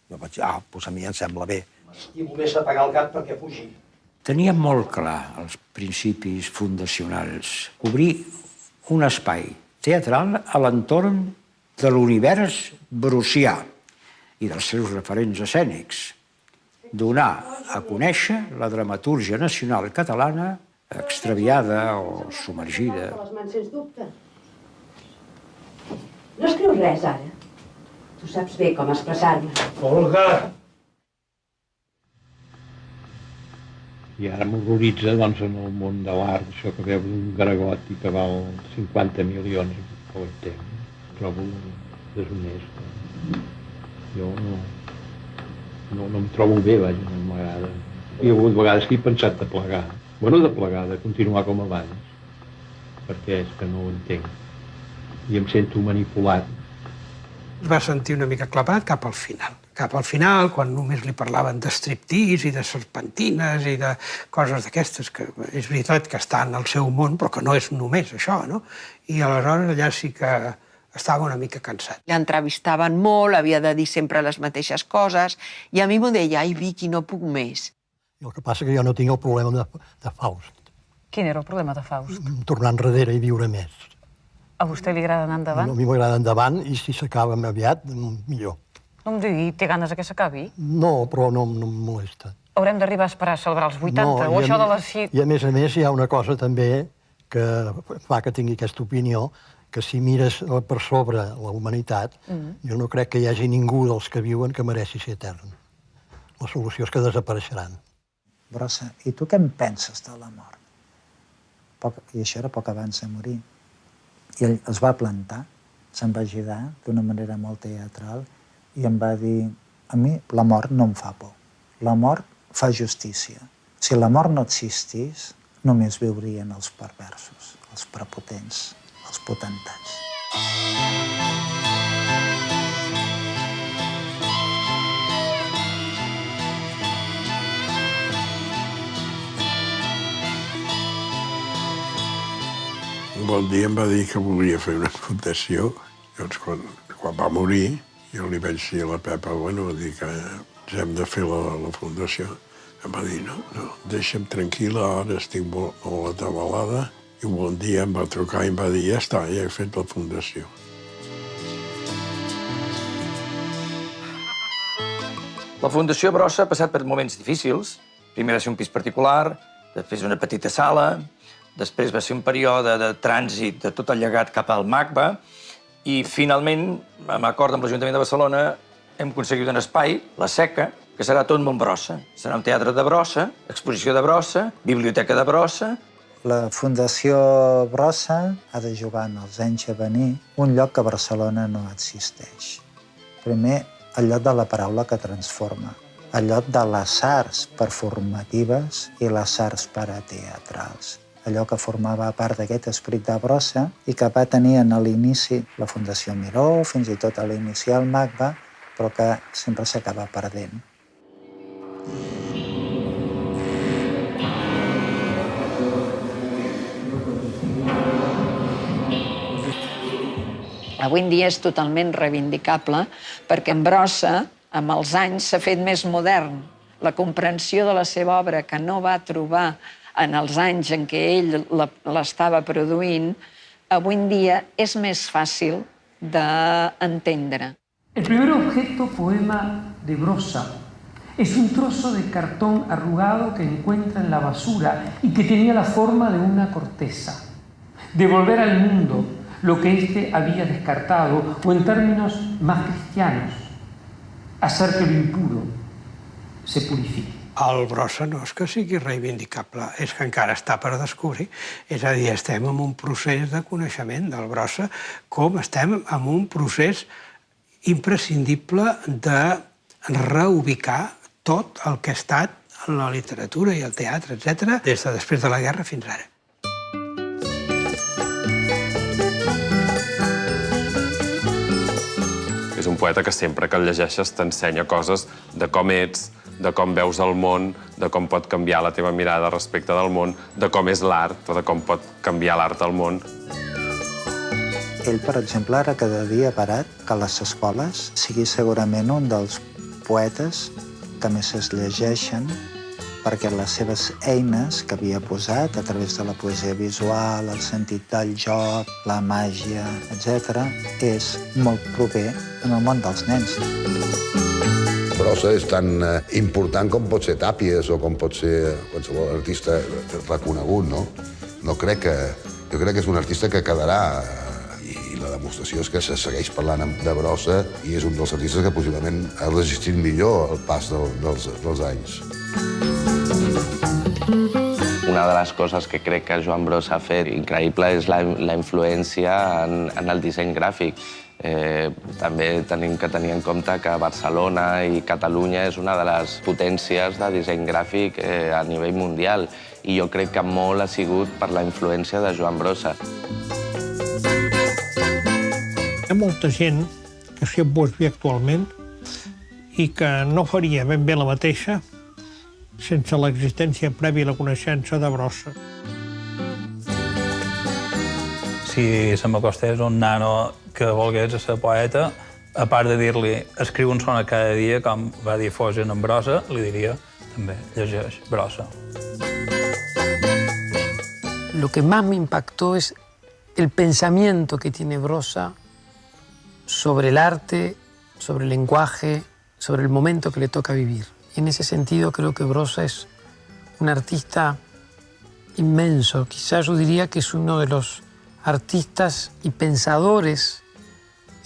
Jo vaig dir, doncs a mi em sembla bé. I només apagar el gat perquè fugi. Tenia molt clar els principis fundacionals. Obrir un espai teatral a l'entorn de l'univers brossià i dels seus referents escènics. Donar a conèixer la dramatúrgia nacional catalana extraviada o submergida. Les mans, sens dubte. No escrius res, ara? Tu saps bé com expressar-me. Olga! I ara m'horroritza, doncs, en el món de l'art, això que veu un garagot i que val 50 milions, ho entenc. Trobo deshonest. Jo no em trobo bé, vaja, no m'agrada. Hi ha hagut vegades que he pensat de plegar. Bueno, de plegar, de continuar com abans, perquè és que no ho entenc. I em sento manipulat. Es va sentir una mica clapat cap al final. Cap al final, quan només li parlaven de striptease i de serpentines i de coses d'aquestes, que és veritat que està en el seu món, però que no és només això, no? I aleshores allà sí que estava una mica cansat. L'entrevistaven molt, havia de dir sempre les mateixes coses, i a mi m'ho deia, ai, Vicky, no puc més. El que passa que jo no tinc el problema de Faust. Quin era el problema de Faust? Tornar enrere i viure més. A vostè li agrada anar endavant? A mi m'agrada endavant i si s'acaba aviat, millor. No em digui, té ganes que s'acabi? No, però no em molesta. Haurem d'arribar a esperar a celebrar els 80 o això de les... I a més hi ha una cosa també que fa que tingui aquesta opinió, que si mires per sobre la humanitat, jo no crec que hi hagi ningú dels que viuen que mereixi ser etern. La solució és que desapareixeran. Brossa, i tu què en penses de la mort? I això era poc abans de morir. I ell es va plantar, se'n va girar d'una manera molt teatral i em va dir, a mi la mort no em fa por, la mort fa justícia. Si la mort no existís, només viurien els perversos, els prepotents, els potentats. Un bon dia em va dir que volia fer una fundació. Llavors, quan va morir, jo li vaig dir a la Pepa, bueno, dic que ens hem de fer la fundació. Em va dir, no, deixa'm tranquil·la, ara estic molt atabalada i I un bon dia em va trucar i em va dir ja està, ja he fet la fundació. La Fundació Brossa ha passat per moments difícils. Primer va ser un pis particular, després una petita sala, després va ser un període de trànsit de tot el llegat cap al MACBA i finalment, amb acord amb l'Ajuntament de Barcelona, hem aconseguit un espai, La Seca, que serà tot Mont Brossa. Serà un teatre de brossa, exposició de brossa, biblioteca de brossa. La Fundació Brossa ha de jugar en els anys a venir un lloc que a Barcelona no existeix. Primer, el lloc de la paraula que transforma, el lloc de les arts performatives i les arts parateatrals. Allò que formava part d'aquest esperit de brossa i que va tenir a l'inici la Fundació Miró, fins i tot a l'inici el MACBA, però que sempre s'acaba perdent. Avui en dia és totalment reivindicable perquè en Brossa, amb els anys, s'ha fet més modern. La comprensió de la seva obra que no va trobar en els anys en què ell l'estava produint, avui en dia és més fàcil d'entendre. El primer objeto poema de Brossa es un trozo de cartón arrugado que encuentra en la basura y que tenía la forma de una corteza. Devolver al mundo lo que éste había descartado, o en términos más cristianos, hacer que lo impuro se purifique. El Brossa no és que sigui reivindicable, és que encara està per descobrir. És a dir, estem en un procés de coneixement del Brossa, com estem en un procés imprescindible de reubicar tot el que ha estat en la literatura i el teatre, etc., des de després de la guerra fins ara. És un poeta que sempre que el llegeixes t'ensenya coses de com ets, de com veus el món, de com pot canviar la teva mirada respecte del món, de com és l'art o de com pot canviar l'art al món. Ell, per exemple, ara cada dia ha parat que a les escoles sigui segurament un dels poetes que més es llegeixen perquè les seves eines que havia posat a través de la poesia visual, el sentit del joc, la màgia, etc., és molt proper en el món dels nens. Brossa és tan important com pot ser Tàpies o com pot ser qualsevol artista reconegut, no? Jo crec que és un artista que quedarà i la demostració és que se segueix parlant de Brossa i és un dels artistes que possiblement ha resistit millor el pas dels anys. Una de les coses que crec que Joan Brossa ha fet increïble és la influència en el disseny gràfic. També tenim que tenir en compte que Barcelona i Catalunya és una de les potències de disseny gràfic a nivell mundial i jo crec que molt ha sigut per la influència de Joan Brossa. Hi ha molta gent que s'hi ha post bé actualment i que no faria ben bé la mateixa sense l'existència prèvia i la coneixença de Brossa. Si se m'acostés un nano que volgués ser poeta, a part de dir-li escriu un sonnet cada dia, com va dir Fogen en Brossa, li diria també llegeix Brossa. Lo que más me impactó es el pensamiento que tiene Brossa sobre el arte, sobre el lenguaje, sobre el momento que le toca vivir. Y en ese sentido creo que Brossa es un artista inmenso. Quizás yo diría que es uno de los artistas y pensadores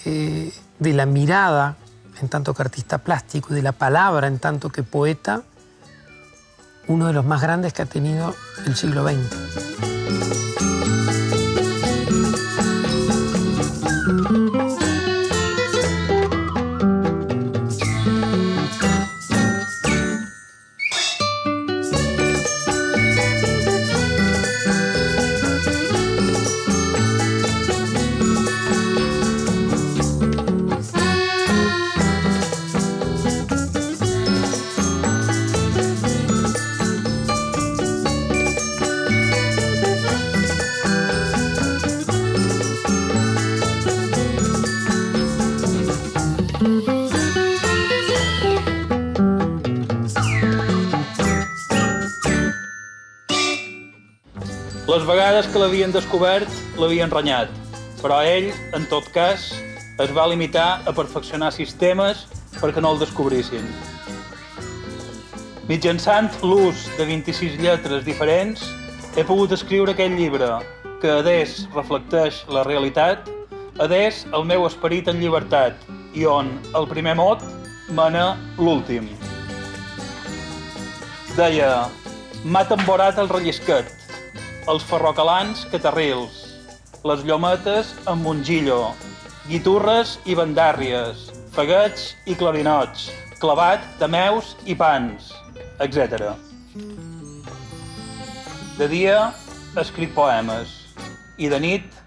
de la mirada en tanto que artista plástico y de la palabra en tanto que poeta, uno de los más grandes que ha tenido el siglo XX. Les vegades que l'havien descobert l'havien renyat, però ell, en tot cas, es va limitar a perfeccionar sistemes perquè no el descobrissin. Mitjançant l'ús de 26 lletres diferents, he pogut escriure aquest llibre que, adés, reflecteix la realitat, adés el meu esperit en llibertat i on el primer mot mena l'últim. Deia, m'ha temborat el rellisquet, els ferrocalans catarrils, les llometes amb mongillo, guiturres i bandàrries, faguets i clarinots, clavat de meus i pans, etc. De dia escric poemes i de nit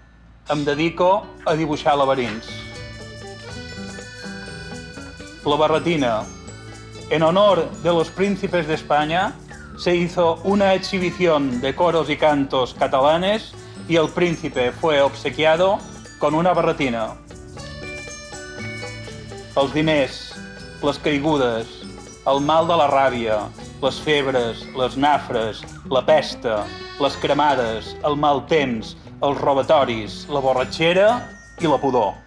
em dedico a dibuixar laberints. La barretina. En honor de los príncipes de España, se hizo una exhibición de coros y cantos catalanes y el príncipe fue obsequiado con una barretina. Els diners, les caigudes, el mal de la ràbia, les febres, les nafres, la pesta, les cremades, el mal temps, els robatoris, la borratxera i la pudor.